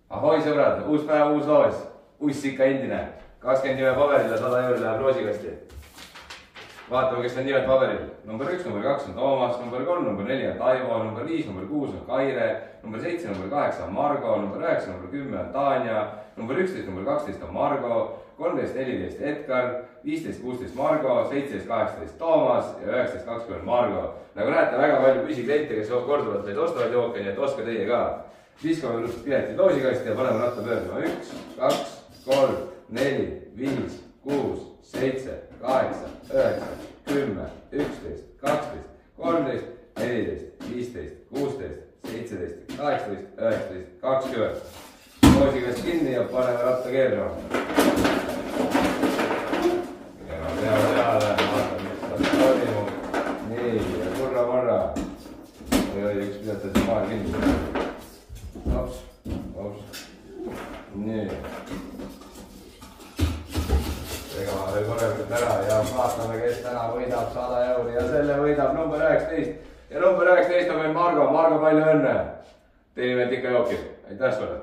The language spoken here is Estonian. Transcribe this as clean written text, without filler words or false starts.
Ahoi sõbrad, uus päev, uus loos, uss ikka endine. 20 nime paberil ja 100 euri läheb loosikasti. Vaatame, kes on nimed paberil. Number 1, number 2 on Toomas, number 3, number 4 on Taivo, number 5, number 6 on Kaire, number 7, number 8 on Margo, number 9, number 10 on Tanja, number 11, number 12 on Margo, 13, 14 Edgar, 15, 16 Margo, 17, 18 Toomas ja 19, 20 Margo. Nagu näete, väga palju püsikliente, kes korduvalt neid ostavad jooke, nii et ostke teie ka. Viskame piletid loosikasti ja paneme ratta pöörduma. 1, 2, 3, 4, 5, 6, 7, 8, 9, 10, 11, 12, 13, 14, 15, 16, 17, 18, 19, 20. Loosikast kinni ja paneme ratta keerama. Peale, vaatame, mis toimub. Nii, ja kurra-morra. Või üks pidatakse maal kinni. Ops, ops. Nii. Tegame veel korralikult ära ja vaatame, kes täna võidab 100 euri ja selle võidab number 19. Ja number 19 on meil Margo. Margo, palju õnne. Teie nimelt ikka jookib. Aitäh sulle.